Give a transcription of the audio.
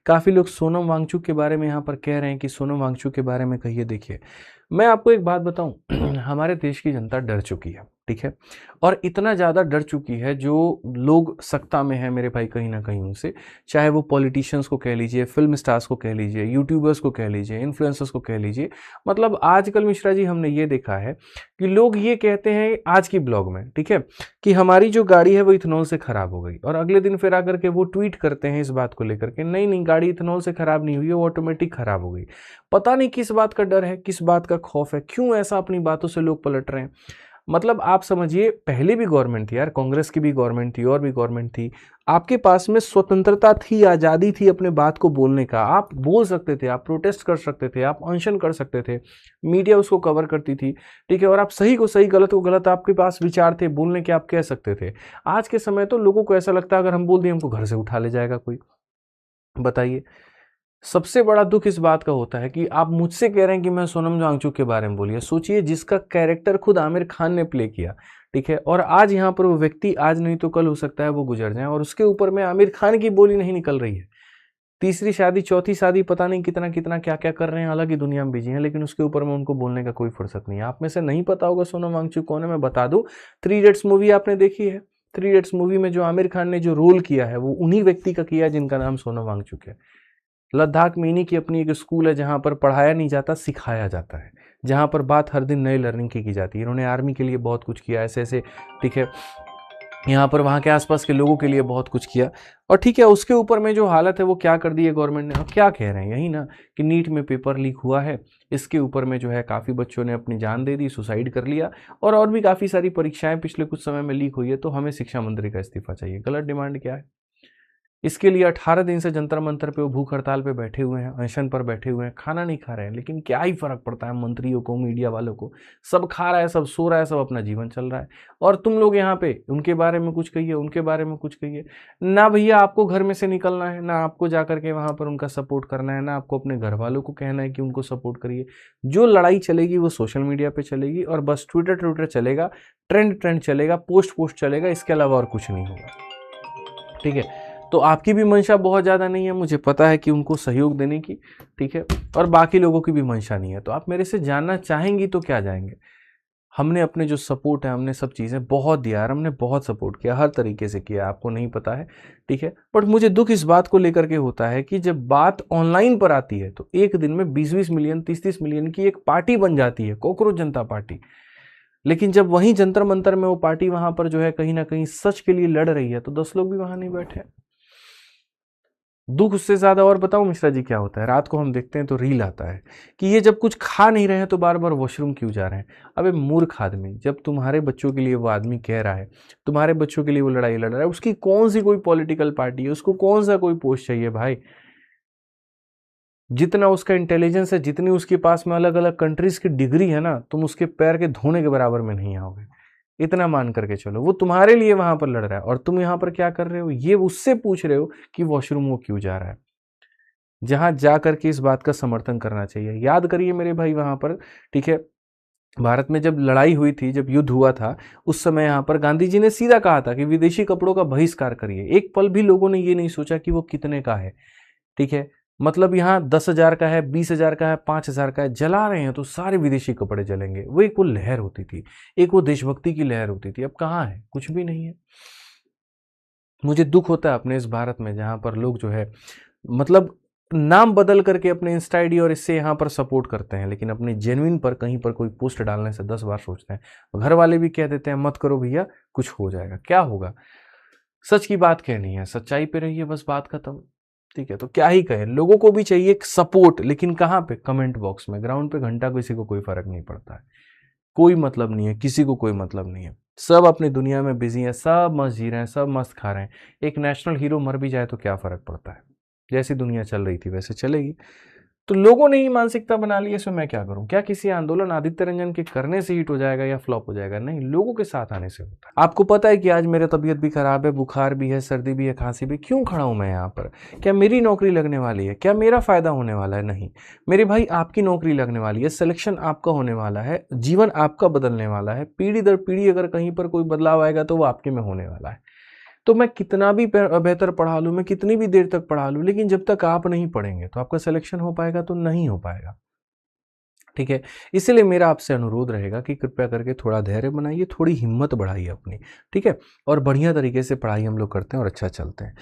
काफ़ी लोग सोनम वांगचुक के बारे में यहाँ पर कह रहे हैं कि सोनम वांगचुक के बारे में कहिए। देखिए, मैं आपको एक बात बताऊं, हमारे देश की जनता डर चुकी है, ठीक है, और इतना ज़्यादा डर चुकी है, जो लोग सत्ता में है मेरे भाई कहीं ना कहीं उनसे, चाहे वो पॉलिटिशियंस को कह लीजिए, फिल्म स्टार्स को कह लीजिए, यूट्यूबर्स को कह लीजिए, इन्फ्लुएंसर्स को कह लीजिए। मतलब आजकल मिश्रा जी हमने ये देखा है कि लोग ये कहते हैं आज की ब्लॉग में, ठीक है, कि हमारी जो गाड़ी है वो इथेनॉल से खराब हो गई, और अगले दिन फिर आकर के वो ट्वीट करते हैं इस बात को लेकर के, नहीं नहीं गाड़ी इथेनॉल से खराब नहीं हुई है, वो ऑटोमेटिक खराब हो गई। पता नहीं किस बात का डर है, किस बात का खौफ है, क्यों ऐसा अपनी बातों से लोग पलट रहे हैं। मतलब आप समझिए, पहले भी गवर्नमेंट थी यार, कांग्रेस की भी गवर्नमेंट थी और भी गवर्नमेंट थी, आपके पास में स्वतंत्रता थी, आजादी थी अपने बात को बोलने का, आप बोल सकते थे, आप प्रोटेस्ट कर सकते थे, आप अनशन कर सकते थे, मीडिया उसको कवर करती थी, ठीक है, और आप सही को सही गलत को गलत, आपके पास विचार थे बोलने के, आप कह सकते थे। आज के समय तो लोगों को ऐसा लगता है अगर हम बोल दिए हमको घर से उठा ले जाएगा कोई। बताइए, सबसे बड़ा दुख इस बात का होता है कि आप मुझसे कह रहे हैं कि मैं सोनम वांगचुक के बारे में बोलिए। सोचिए, जिसका कैरेक्टर खुद आमिर खान ने प्ले किया, ठीक है, और आज यहाँ पर वो व्यक्ति, आज नहीं तो कल हो सकता है वो गुजर जाए, और उसके ऊपर में आमिर खान की बोली नहीं निकल रही है। तीसरी शादी, चौथी शादी, पता नहीं कितना कितना क्या क्या कर रहे हैं, अलग ही दुनिया में बिजी हैं, लेकिन उसके ऊपर में उनको बोलने का कोई फुर्सत नहीं है। आप में से नहीं पता होगा सोनम वांगचुक कौन है, मैं बता दूं, 3 इडियट्स मूवी आपने देखी है? 3 इडियट्स मूवी में जो आमिर खान ने जो रोल किया है वो उन्हीं व्यक्ति का किया जिनका नाम सोनम वांगचुक है। लद्दाख में इन्हीं की अपनी एक स्कूल है जहाँ पर पढ़ाया नहीं जाता, सिखाया जाता है, जहाँ पर बात हर दिन नई लर्निंग की जाती है। इन्होंने आर्मी के लिए बहुत कुछ किया, ऐसे ऐसे, ठीक है, यहाँ पर वहाँ के आसपास के लोगों के लिए बहुत कुछ किया, और ठीक है, उसके ऊपर में जो हालत है वो क्या कर दी है गवर्नमेंट ने। अब क्या कह रहे हैं, यही ना कि नीट में पेपर लीक हुआ है, इसके ऊपर में जो है काफ़ी बच्चों ने अपनी जान दे दी, सुसाइड कर लिया, और भी काफ़ी सारी परीक्षाएं पिछले कुछ समय में लीक हुई है, तो हमें शिक्षा मंत्री का इस्तीफा चाहिए। गलत डिमांड क्या है? इसके लिए 18 दिन से जंतर मंतर पे वो भूख हड़ताल पे बैठे हुए हैं, अनशन पर बैठे हुए हैं, खाना नहीं खा रहे हैं, लेकिन क्या ही फर्क पड़ता है मंत्रियों को, मीडिया वालों को, सब खा रहा है, सब सो रहा है, सब अपना जीवन चल रहा है, और तुम लोग यहाँ पे उनके बारे में कुछ कहिए, उनके बारे में कुछ कहिए ना। भैया, आपको घर में से निकलना है ना, आपको जा करके वहां पर उनका सपोर्ट करना है ना, आपको अपने घर वालों को कहना है कि उनको सपोर्ट करिए। जो लड़ाई चलेगी वो सोशल मीडिया पे चलेगी, और बस ट्विटर ट्विटर चलेगा, ट्रेंड चलेगा, पोस्ट चलेगा, इसके अलावा और कुछ नहीं होगा, ठीक है। तो आपकी भी मंशा बहुत ज़्यादा नहीं है, मुझे पता है कि उनको सहयोग देने की, ठीक है, और बाकी लोगों की भी मंशा नहीं है, तो आप मेरे से जानना चाहेंगी तो क्या जाएंगे। हमने अपने जो सपोर्ट है, हमने सब चीज़ें बहुत दिया है, हमने बहुत सपोर्ट किया, हर तरीके से किया, आपको नहीं पता है, ठीक है। बट मुझे दुख इस बात को लेकर के होता है कि जब बात ऑनलाइन पर आती है तो एक दिन में 20-20 मिलियन, 30-30 मिलियन की एक पार्टी बन जाती है, कॉकरोच जनता पार्टी। लेकिन जब वहीं जंतर मंतर में वो पार्टी वहां पर जो है कहीं ना कहीं सच के लिए लड़ रही है, तो 10 लोग भी वहां नहीं बैठे। दुख उससे ज्यादा और बताऊं मिश्रा जी क्या होता है, रात को हम देखते हैं तो रील आता है कि ये जब कुछ खा नहीं रहे हैं तो बार बार वॉशरूम क्यों जा रहे हैं। अबे मूर्ख आदमी, जब तुम्हारे बच्चों के लिए वो आदमी कह रहा है, तुम्हारे बच्चों के लिए वो लड़ाई लड़ रहा है, उसकी कौन सी कोई पॉलिटिकल पार्टी है, उसको कौन सा कोई पोस्ट चाहिए भाई। जितना उसका इंटेलिजेंस है, जितनी उसके पास में अलग अलग कंट्रीज की डिग्री है ना, तुम उसके पैर के धोने के बराबर में नहीं आओगे। इतना मान करके चलो, वो तुम्हारे लिए वहां पर लड़ रहा है, और तुम यहां पर क्या कर रहे हो, ये उससे पूछ रहे हो कि वॉशरूम वो क्यों जा रहा है, जहां जा करके इस बात का समर्थन करना चाहिए। याद करिए मेरे भाई वहां पर, ठीक है, भारत में जब लड़ाई हुई थी, जब युद्ध हुआ था, उस समय यहां पर गांधी जी ने सीधा कहा था कि विदेशी कपड़ों का बहिष्कार करिए। एक पल भी लोगों ने ये नहीं सोचा कि वो कितने का है, ठीक है। मतलब यहाँ 10,000 का है, 20,000 का है, 5,000 का है, जला रहे हैं तो सारे विदेशी कपड़े जलेंगे। वो एक वो लहर होती थी, एक वो देशभक्ति की लहर होती थी, अब कहाँ है, कुछ भी नहीं है। मुझे दुख होता है अपने इस भारत में, जहां पर लोग जो है मतलब नाम बदल करके अपने इंस्टा आईडी और इससे यहाँ पर सपोर्ट करते हैं, लेकिन अपने जेन्युइन पर कहीं पर कोई पोस्ट डालने से 10 बार सोचते हैं। घर वाले भी कह देते हैं मत करो भैया, कुछ हो जाएगा, क्या होगा। सच की बात कहनी है, सच्चाई पे रहिए, बस बात खत्म, ठीक है। तो क्या ही कहें, लोगों को भी चाहिए सपोर्ट, लेकिन कहाँ पे, कमेंट बॉक्स में। ग्राउंड पे घंटा किसी को कोई फर्क नहीं पड़ता है, कोई मतलब नहीं है, किसी को कोई मतलब नहीं है। सब अपनी दुनिया में बिजी है, सब मस्त जी रहे हैं, सब मस्त खा रहे हैं। एक नेशनल हीरो मर भी जाए तो क्या फर्क पड़ता है, जैसी दुनिया चल रही थी वैसे चलेगी। तो लोगों ने ही मानसिकता बना ली है, इसमें मैं क्या करूं। क्या किसी आंदोलन आदित्य रंजन के करने से हिट हो जाएगा या फ्लॉप हो जाएगा? नहीं, लोगों के साथ आने से होता है। आपको पता है कि आज मेरी तबीयत भी खराब है, बुखार भी है, सर्दी भी है, खांसी भी। क्यों खड़ा हूं मैं यहाँ पर? क्या मेरी नौकरी लगने वाली है? क्या मेरा फायदा होने वाला है? नहीं मेरे भाई, आपकी नौकरी लगने वाली है, सिलेक्शन आपका होने वाला है, जीवन आपका बदलने वाला है। पीढ़ी दर पीढ़ी अगर कहीं पर कोई बदलाव आएगा तो वो आपके में होने वाला है। तो मैं कितना भी बेहतर पढ़ा लूँ, मैं कितनी भी देर तक पढ़ा लूँ, लेकिन जब तक आप नहीं पढ़ेंगे तो आपका सिलेक्शन हो पाएगा? तो नहीं हो पाएगा। ठीक है? इसीलिए मेरा आपसे अनुरोध रहेगा कि कृपया करके थोड़ा धैर्य बनाइए, थोड़ी हिम्मत बढ़ाइए अपनी, ठीक है? और बढ़िया तरीके से पढ़ाई हम लोग करते हैं और अच्छा चलते हैं।